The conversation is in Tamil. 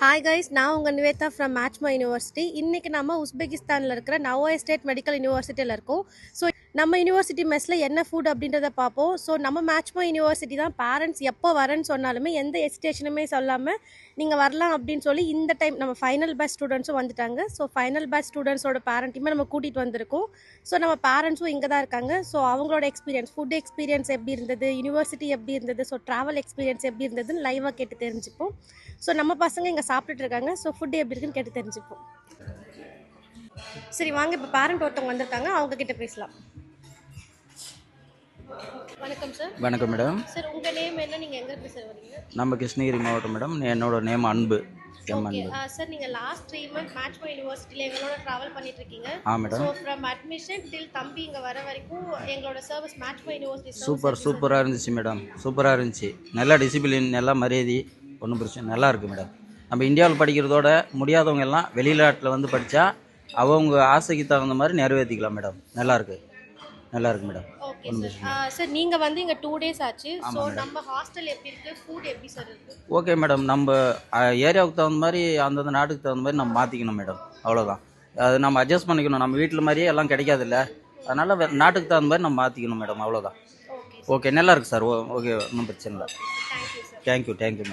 ஹாய் கைஸ், நான் உங்கள் நிவேதா ஃப்ரம் மேட்ச்மா யூனிவர்சிட்டி. இன்றைக்கி நம்ம உஸ்பெகிஸ்தானில் இருக்கிற நவோய் ஸ்டேட் மெடிக்கல் யூனிவர்சிட்டியில் இருக்கோம். ஸோ நம்ம யூனிவர்சிட்டி மெஸ்ஸில் என்ன ஃபுட் அப்படின்றத பார்ப்போம். ஸோ நம்ம மேட்ச்மா யூனிவர்சிட்டி தான் பேரண்ட்ஸ் எப்போ வரேன்னு சொன்னாலுமே எந்த எஸ்டேஷனுமே சொல்லாமல் நீங்கள் வரலாம் அப்படின்னு சொல்லி இந்த டைம் நம்ம ஃபைனல் பேட்ச் ஸ்டூடெண்ட்ஸும் வந்துட்டாங்க. ஸோ ஃபைனல் பேட்ச் ஸ்டூடெண்ட்ஸோட பேரண்ட்டையுமே நம்ம கூட்டிகிட்டு வந்திருக்கோம். ஸோ நம்ம பேரண்ட்ஸும் இங்கே தான் இருக்காங்க. ஸோ அவங்களோட எக்ஸ்பீரியன்ஸ், ஃபுட் எக்ஸ்பீரியன்ஸ் எப்படி இருந்தது, யூனிவர்சிட்டி எப்படி இருந்தது, ஸோ ட்ராவல் எக்ஸ்பீரியன்ஸ் எப்படி இருந்ததுன்னு லைவாக கேட்டு தெரிஞ்சுப்போம். ஸோ நம்ம பசங்க இங்கே சாப்பிட்டுட்டு இருக்காங்க. ஸோ ஃபுட் எப்படி இருக்குன்னு கேட்டு தெரிஞ்சுப்போம். சரி வாங்க, இப்போ பேரண்ட் ஒருத்தவங்க வந்திருக்காங்க, அவங்க கிட்ட பேசலாம். வணக்கம் சார். வணக்கம் மேடம். சார் உங்கள் நேம் என்ன, நீங்கள் எங்கே இருந்து சார் வரீங்க? நம்ம கிருஷ்ணகிரி மாவட்டம் மேடம். என்னோட நேம் அன்பு. ஓகே சார், நீங்கள் லாஸ்ட் 3 months மேட்ச்மா யூனிவர்சிட்டியில் எங்களோட ட்ராவல் பண்ணிட்டு இருக்கீங்க. மேடம். ஸோ ஃப்ரம் அட்மிஷன் டில் தம்பி இங்கே வர வரைக்கும் எங்களோட சர்வீஸ் மேட்ச்மா யூனிவர்சிட்டி சூப்பராக இருந்துச்சு மேடம். சூப்பராக இருந்துச்சு. நல்லா டிசிப்ளின், நல்லா மரியாதை, ஒன்றும் பிரச்சனை நல்லா இருக்குது மேடம். நம்ம இந்தியாவில் படிக்கிறதோட முடியாதவங்க எல்லாம் வெளிநாட்டில் வந்து படித்தா அவங்க ஆசைக்கு தகுந்த மாதிரி நிறைவேற்றிக்கலாம் மேடம். நல்லாயிருக்கு மேடம். Okay sir. சார் நீங்கள் வந்து இங்கே 2 days ஆச்சு. ஸோ நம்ம ஹாஸ்டல் எப்படி இருக்குது, ஃபுட் எப்படி சார் இருக்குது? Okay madam. நம்ம ஏரியாவுக்கு தகுந்த மாதிரி, அந்தந்த நாட்டுக்கு தகுந்த மாதிரி நம்ம மாற்றிக்கணும் மேடம். அவ்வளோதான். அது நம்ம அட்ஜஸ்ட் பண்ணிக்கணும். நம்ம வீட்டில் மாதிரியே எல்லாம் கிடைக்காது இல்லை, அதனால் நாட்டுக்கு தகுந்த மாதிரி நம்ம மாற்றிக்கணும் மேடம். அவ்வளோதான். ஓகே நல்லா இருக்குது சார். ஓகே, ஒன்றும் பிரச்சனை இல்லை. Thank you madam.